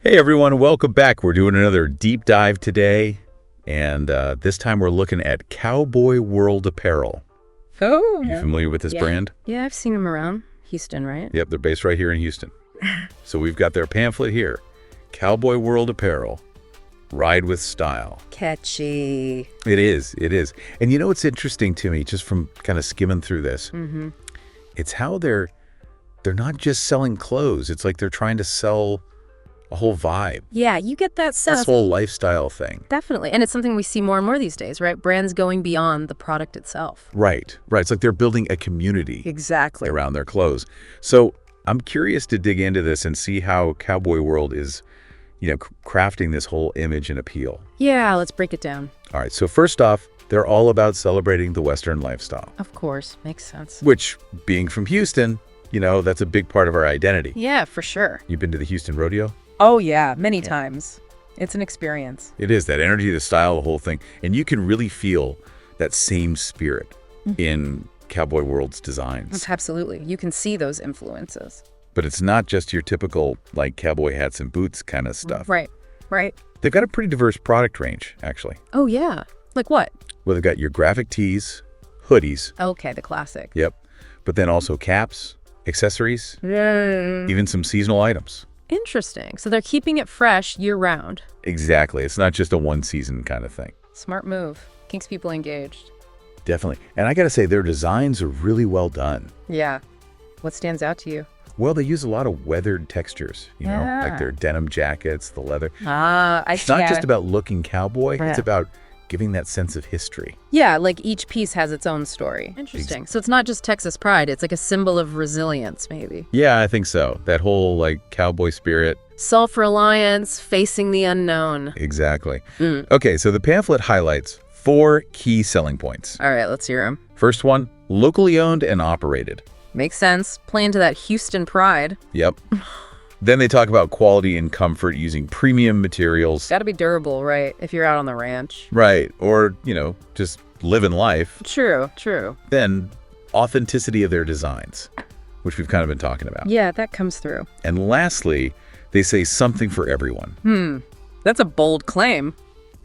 Hey everyone, welcome back. We're doing another deep dive today, and this time we're looking at Cowboy World Apparel. Oh. You familiar with this brand? Yeah, I've seen them around Houston, right? Yep, they're based right here in Houston. So we've got their pamphlet here, Cowboy World Apparel, Ride with Style. Catchy. It is. And you know what's interesting to me, just from kind of skimming through this? Mm-hmm. It's how they're not just selling clothes. It's like they're trying to sell a whole vibe. Yeah, you get that sense. This whole lifestyle thing. Definitely. And it's something we see more and more these days, right? Brands going beyond the product itself. Right. It's like they're building a community Exactly around their clothes. So I'm curious to dig into this and see how Cowboy World is, crafting this whole image and appeal. Yeah, let's break it down. All right. So first off, they're all about celebrating the Western lifestyle. Of course. Makes sense. Which, being from Houston, that's a big part of our identity. Yeah, for sure. You've been to the Houston Rodeo? Oh, yeah, many times. It's an experience. It is, that energy, the style, the whole thing. And you can really feel that same spirit in Cowboy World's designs. Absolutely. You can see those influences. But it's not just your typical, cowboy hats and boots kind of stuff. Right. They've got a pretty diverse product range, actually. Oh, yeah. Like what? Well, they've got your graphic tees, hoodies. Okay, the classic. Yep. But then also caps, accessories, even some seasonal items. Interesting. So they're keeping it fresh year-round. Exactly. It's not just a one-season kind of thing. Smart move. Keeps people engaged. Definitely. And I got to say, their designs are really well done. Yeah. What stands out to you? Well, they use a lot of weathered textures, Yeah. like their denim jackets, the leather. It's It's not just about looking cowboy. Yeah. It's about giving that sense of history. Yeah, like each piece has its own story. Interesting. So it's not just Texas pride. It's like a symbol of resilience, maybe. Yeah, I think so. That whole, cowboy spirit. Self-reliance, facing the unknown. Exactly. Okay, so the pamphlet highlights 4 key selling points. All right, let's hear them. First one, locally owned and operated. Makes sense. Play into that Houston pride. Yep. Then they talk about quality and comfort using premium materials. Got to be durable, right? If you're out on the ranch. Right. Or, just living life. True. Then authenticity of their designs, which we've kind of been talking about. Yeah, that comes through. And lastly, they say something for everyone. That's a bold claim.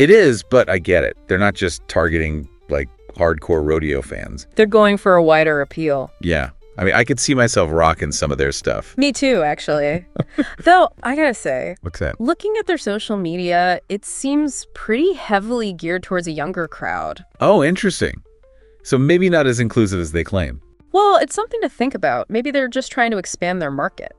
It is, but I get it. They're not just targeting, hardcore rodeo fans. They're going for a wider appeal. Yeah. I mean, I could see myself rocking some of their stuff. Me too, actually. Though, I gotta say, What's that? looking at their social media, it seems pretty heavily geared towards a younger crowd. Oh, interesting. So maybe not as inclusive as they claim. Well, it's something to think about. Maybe they're just trying to expand their market.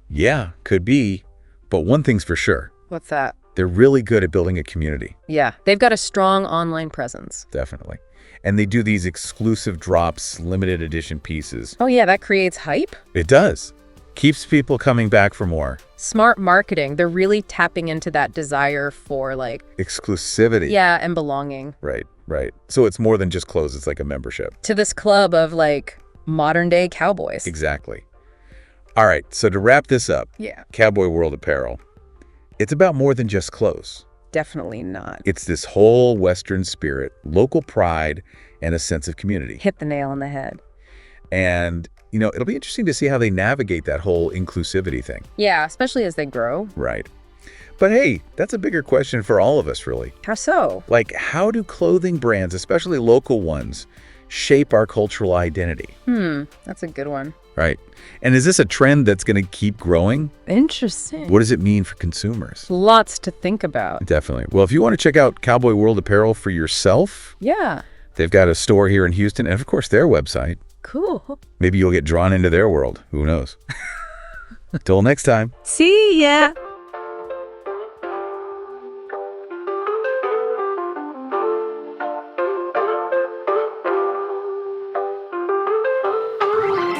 Yeah, could be. But one thing's for sure. What's that? They're really good at building a community. Yeah, they've got a strong online presence. Definitely. And they do these exclusive drops, limited edition pieces. Oh yeah, that creates hype. It does. Keeps people coming back for more. Smart marketing. They're really tapping into that desire for Exclusivity. yeah, and belonging. Right. So it's more than just clothes. It's like a membership. To this club of modern day cowboys. Exactly. All right. So to wrap this up, Yeah. Cowboy World Apparel, it's about more than just clothes. Definitely not. It's this whole Western spirit, local pride, and a sense of community. Hit the nail on the head. And, it'll be interesting to see how they navigate that whole inclusivity thing. Yeah, especially as they grow. Right. But hey, that's a bigger question for all of us, really. How so? How do clothing brands, especially local ones, shape our cultural identity? That's a good one. Right. And is this a trend that's going to keep growing? Interesting. What does it mean for consumers? Lots to think about. Definitely. Well, if you want to check out Cowboy World Apparel for yourself, Yeah. they've got a store here in Houston and, of course, their website. Cool. Maybe you'll get drawn into their world. Who knows? Till next time. See ya.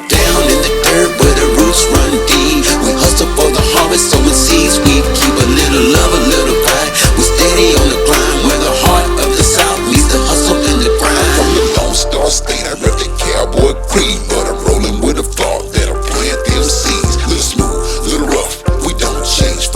Down in the dirt where the roots run deep. We hustle for the harvest, sowing seeds. We keep a little love, a little pride. We're steady on the grind where the heart of the South meets the hustle and the grind. From the Lone Star State, I rep the cowboy creed, but I'm rolling with a thought that'll plant them seeds. Little smooth, little rough, we don't change.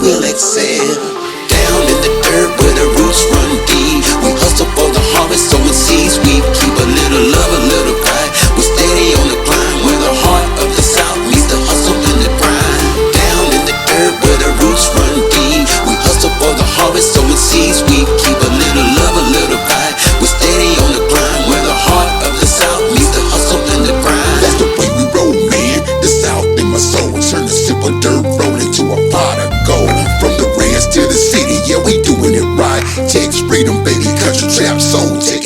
will excel. Down in the dirt where the roots run deep, we hustle for the harvest, sowing seeds. We keep a little love, a little pride. We're steady on the climb where the heart of the South meets the hustle and the grind. Down in the dirt where the roots run deep, we hustle for the harvest, sowing seeds. We keep a little love, a little pride. We're steady on the climb where the heart of the South meets the hustle and the grind. That's the way we roll, man. The South in my soul, turn a simple dirt roll into a pot of gold. From the ranch to the city, yeah, we doing it right. Text freedom, baby, country trap soul. Take